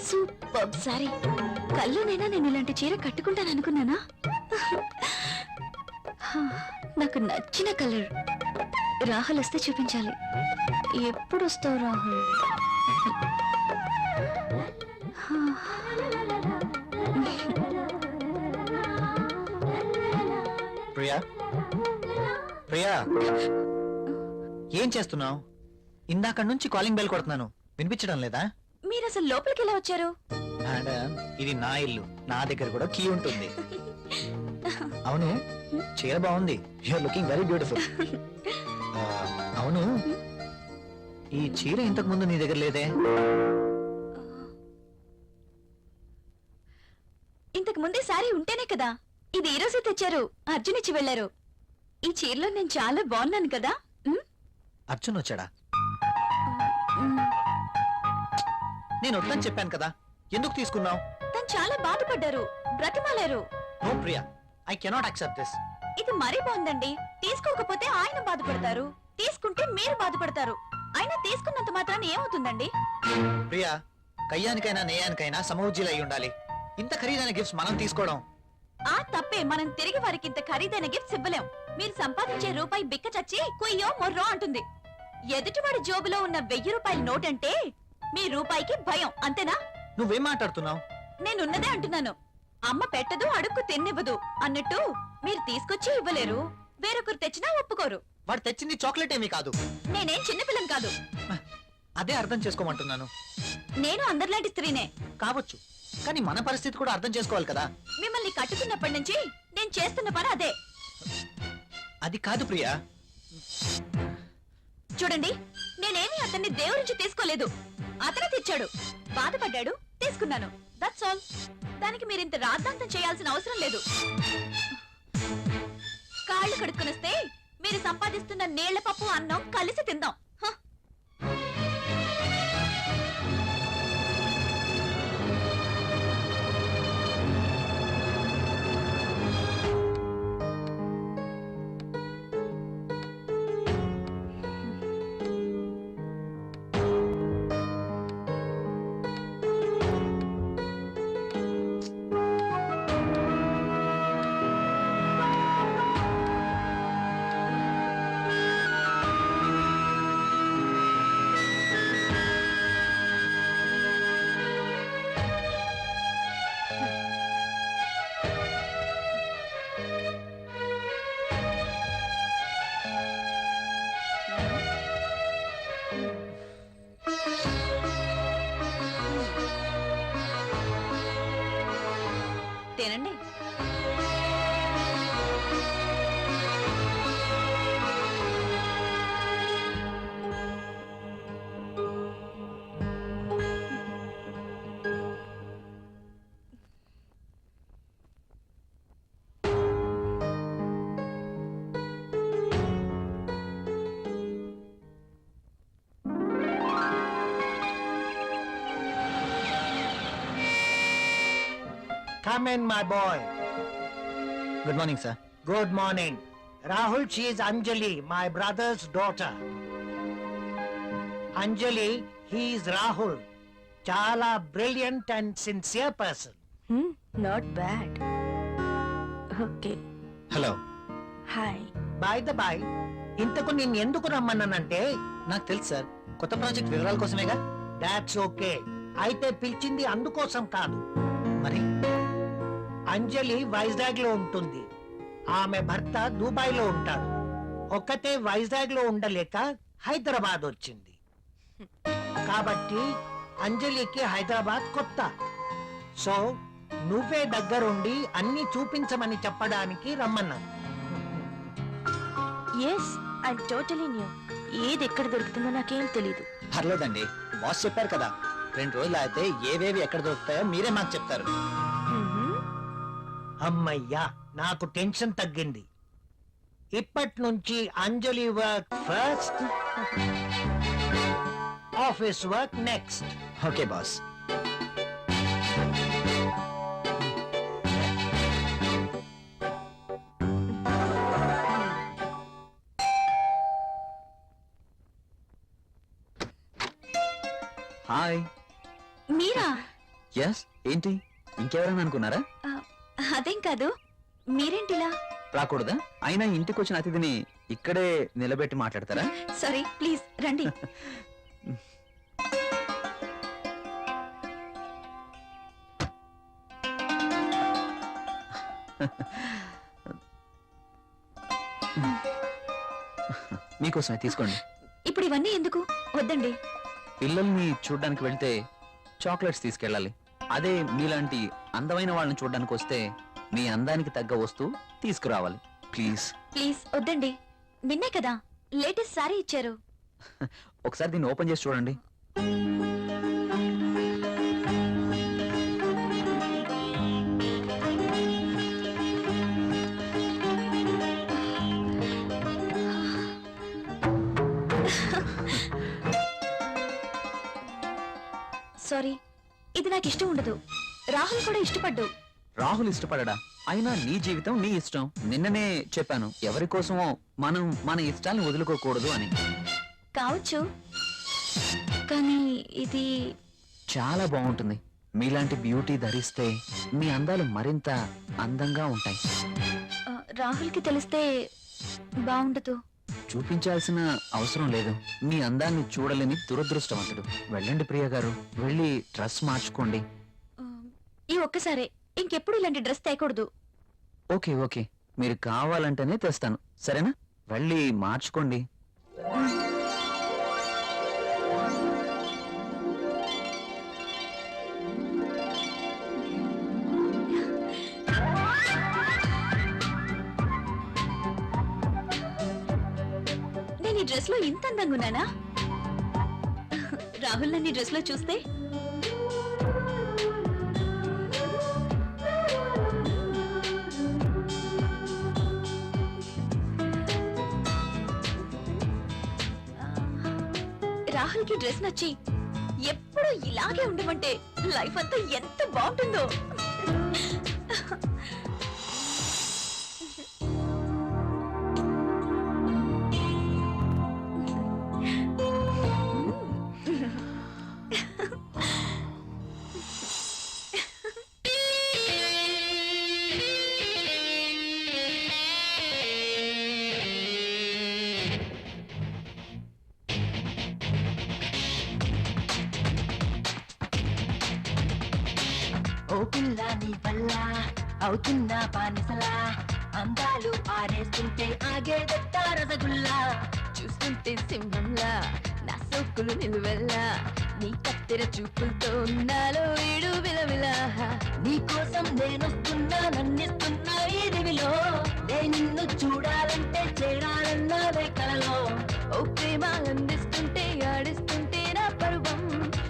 Super sorry. కల్లోనైనా నేను ఇలాంటి చీర కట్టుకుంటాననుకున్నానా? నాకు నచ్చిన కలర్. రాహుల్ వస్తే చూపించాలి. ఎప్పుడు వస్తావు రాహుల్? ప్రియా, ప్రియా, ఏం చేస్తున్నావు? ఇందాక నుంచి కాలింగ్ బెల్ కొడుతున్నాను, వినిపించడం లేదా? మీరు అసలు లోపలికి ఎలా వచ్చారు? మేడం, ఇది నా ఇల్లు, నా దగ్గర కూడా కీ ఉంటుంది. అవును, చీర బాగుంది. You're looking very beautiful. అవును, ఈ చీర ఇంతకు ముందు నీ దగ్గర లేదే? ఇంతకు ముందే సారీ ఉంటేనే కదా. ఇది ఈ రోజే తెచ్చారు, అర్జున్ ఇచ్చి వెళ్లారు. ఈ చీరలో నేను చాలా బాగున్నాను కదా. అర్జున్ వచ్చాడా? నేను వద్దని చెప్పాను కదా, ఎందుకు తీసుకున్నావు? తను చాలా బాధపడ్డారు, బ్రతిమాలారు. No Priya, I cannot accept this. ఇది మరీ బాగుందండి. తీసుకోకపోతే ఆయన బాధపడతారు, తీసుకుంటే మీరు బాధపడతారు. అయినా తీసుకున్నంత మాత్రాన ఏమవుతుందండి? ప్రియా, కయ్యానికైనా నేయానికైనా సమౌజ్జీలు అయి ఉండాలి. ఇంత ఖరీదైన గిఫ్ట్స్ మనం తీసుకోవడం ఆ తప్పే. మనం తిరిగి వారికి ఇంత ఖరీదైన గిఫ్ట్స్ ఇవ్వలేం. మీరు సంపాదించే రూపాయి బిక్క చచ్చి కుయ్యో మొర్రో అంటుంది. ఎదుటివాడి జోబులో ఉన్న 1000 రూపాయల నోట్ అంటే మీ రూపాయికి భయం, అంతేనా? నువ్వేం మాట్లాడుతున్నావు? నేనున్నదే అంటున్నాను. అమ్మ పెట్టదు, అడుక్కు తిన్నివ్వదు అన్నట్టు మీరు తీసుకొచ్చి ఇవ్వలేరు, వేరొకరు తెచ్చినా ఒప్పుకోరు. వాడు తెచ్చింది చాక్లెట్ ఏమీ కాదు. నేనేం చిన్నపిల్లని కాదు. అదే అర్థం చేసుకోమంటున్నాను. నేను అందరిలాంటి స్త్రీనే కావచ్చు, కానీ మన పరిస్థితి కూడా అర్థం చేసుకోవాలి కదా. మిమ్మల్ని కట్టుకున్నప్పటి నుంచి నేను చేస్తున్న పని అదే. అది కాదు ప్రియా. చూడండి, నేనేమి అతన్ని దేవురించి తీసుకోలేదు. అతనే తెచ్చాడు, బాధపడ్డాడు, తీసుకున్నాను. That's all. దానికి మీరింత రాద్ధాంతం చేయాల్సిన అవసరం లేదు. కాళ్ళు కడుక్కునొస్తే మీరు సంపాదిస్తున్న నీళ్ల పప్పు అన్నం కలిసి తిందాం. తినండి. Come in, my boy. Good morning sir. Good morning. Rahul, she is Anjali, my brother's daughter. Anjali, he is Rahul. Chala brilliant and sincere person. Not bad. Okay. Hello. Hi. By the by, ఇంతకు నేను ఎందుకు రమ్మన్నానంటే, నాకు తెలుసు sir, కొత్త project వివరాల కోసమేగా. That's okay. అయితే పిలిచింది అందుకోసం కాదు. మరి అంజలి వైజాగ్ లో ఉంటుంది, ఆమె భర్త దుబాయ్ లో ఉంటాడు. ఒక్కతే వైజాగ్ లో ఉండలేక హైదరాబాద్ వచ్చింది. కాబట్టి అంజలికి హైదరాబాద్ కొత్త. సో నువ్వే దగ్గరుండి అన్ని చూపించమని చెప్పడానికి రమ్మన్నాను. Yes, I totally new. ఏది ఎక్కడ దొరుకుతుందో నాకేం తెలీదు. పర్లేదండి, బాస్ చెప్పారు కదా, 2 రోజులు అయితే ఏవేవి ఎక్కడ దొరుకుతాయో మీరే మాకు చెప్తారు. అమ్మయ్యా, నాకు టెన్షన్ తగ్గింది. ఇప్పటి నుంచి Anjali work first, office work next. Okay boss. Hi. మీరా? ఎస్, ఏంటి ఇంకెవరైనా అనుకున్నారా? ఆ, అదేం కాదు, మీరేంటిలా? రాకూడదా? అయినా ఇంటికి వచ్చిన అతిథిని ఇక్కడే నిలబెట్టి మాట్లాడతారా? సారీ, ప్లీజ్ రండి. మీకోసమే తీసుకోండి. ఇప్పుడు ఇవన్నీ ఎందుకు? వద్దండి. పిల్లల్ని చూడ్డానికి వెళ్తే చాక్లెట్స్ తీసుకెళ్ళాలి. అదే మీలాంటి అందమైన వాళ్ళని చూడ్డానికి వస్తే మీ అందానికి తగ్గ వస్తువు తీసుకురావాలి. ప్లీజ్ ప్లీజ్ వద్దండి. నిన్నే కదా లేటెస్ట్ సారీ ఇచ్చారు. ఒకసారి దీన్ని ఓపెన్ చేసి చూడండి. సారీ, ఇది నాకు ఇష్టం ఉండదు. రాహుల్ కూడా ఇష్టపడ్డు. రాహుల్ ఇష్టపడడా? అయినా నీ జీవితం నీ ఇష్టం. నిన్ననే చెప్పాను, ఎవరి కోసమో మనం మన ఇష్టాల్ని వదులుకోకూడదు అని. కావచ్చు, కానీ ఇది చాలా బాగుంటుంది. మీలాంటి బ్యూటీ ధరిస్తే మీ అందాలు మరింత అందంగా ఉంటాయి. రాహుల్కి తెలిస్తే బాగుండదు. చూపించాల్సిన అవసరం లేదు. మీ అందాన్ని చూడలేని దురదృష్టవంతుడు. వెళ్ళండి ప్రియ గారు, వెళ్ళి డ్రెస్ మార్చుకోండి. ఆ, ఈ ఒక్కసారే, ఇంకెప్పుడు ఇలాంటి డ్రెస్ తేకూడదు. ఓకే ఓకే, మీరు కావాలంటేనే తెస్తాను, సరేనా? వెళ్ళి మార్చుకోండి. నేను ఈ డ్రెస్ లో ఇంత అందంగా ఉన్నానా? రాహుల్ నన్ను ఈ డ్రెస్ లో చూస్తే రాహుల్ కి డ్రెస్ నచ్చి ఎప్పుడు ఇలాగే ఉండమంటే లైఫ్ అంతా ఎంత బాగుంటుందో. ఓ పిల్ల నీ వల్ల అవుతున్నా బానిసలా, అందాలు ఆరేస్తుంటే ఆగేదెట్టా రసగుల్లా, చూస్తుంటే సింహంలా నా సోకులు నిలువెల్లా, నీ కత్తెర చూపులతో నాలో ఏడు విలవిలా. నీకోసం నేనొస్తున్నా నన్నిస్తున్నా ఈ దివిలో, నే నిన్ను చూడాలంటే చేరాలన్నదే కలలో. ఓ ప్రేమ అందిస్తుంటే ఆడిస్తుంటే నా పరువం,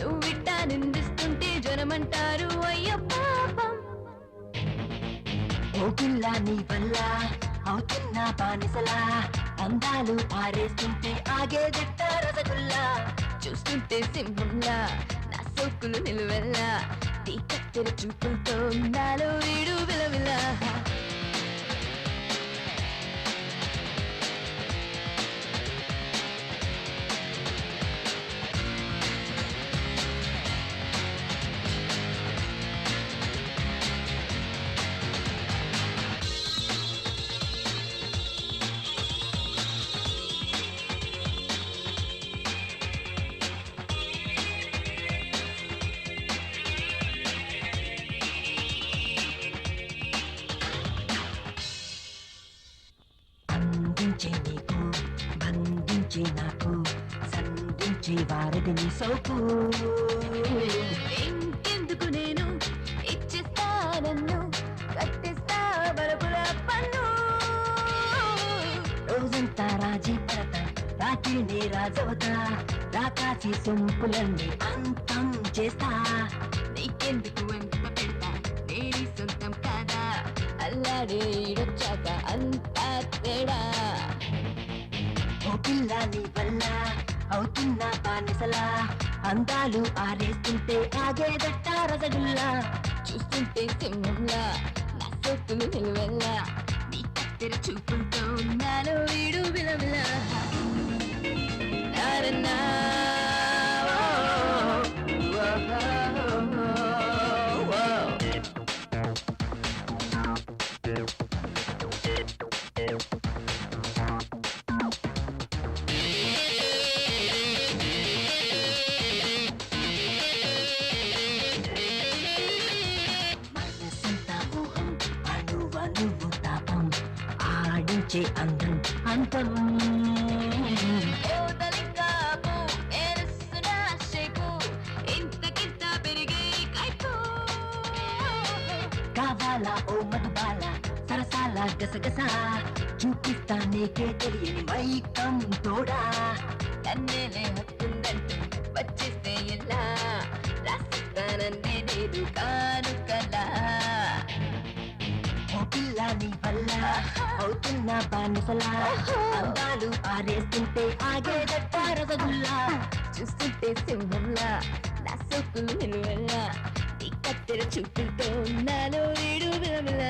నువ్విట్టా నిందిస్తుంటే జనమంటారు అయ్యో పాపం. ఓ పిల్ల నీ వల్ల అవుతున్నా బానిసలా, అందాలు ఆరేస్తుంటే ఆగేదెట్టా రసగుల్లా, చూస్తుంటే సింహంలా నా సోకులు నిలువెల్లా, నీ కత్తెర చూపులతో నాలో ఏడు విలవిలా. అందించే నీకు బంధించే నాకు, సంధించే వారధిని సోకు. ఇంకెందుకు నేను ఇచ్చేస్తా నన్ను, కట్టేస్తా బలపుల పన్ను. రోజంతా రాజీ పడతా, రాత్రినే రాజవతా, రాకాసి సొంపులన్నీ అంతం చేస్తా. నీకెందుకు వెంట పెడతా, నేని సొంతం కాదా, అల్లాడే ఈడొచ్చాక అంతా తేడా. ఓ పిల్ల నీ వల్ల అవుతున్నా అవుతున్న బానిసలా అందాలు ఆరేస్తుంటే ఆగేదట్ట రసగుల్లా చూస్తుంటే సింహంలా నా సొక్కులు నిలువెల్లా నీ కత్తెర చూపులతో ఉన్నాను వీడు విలవిల నారన్నా మనసంత మోహం అణువణువు తాపం ఆడించే అందం అంతం కావాలా ఓ మధుబాల సరసాల గసగస చూపిస్తా నీకే తెలియని మైకం తోడా కన్నేలే హత్తుందంటూ వచ్చేస్తే ఎలా రాసిస్తానన్నే నేను కానుకలా ఓ పిల్ల నీ వల్ల అవుతున్న బానిసలా అందాలు ఆరేస్తుంటే ఆగేదట్ట రసగుల్లా చూస్తుంటే సింహంలా నా సొక్కులు నిలువెల్లా నీ కత్తెర చూపులతో ఉన్నాను వీడు విలవిల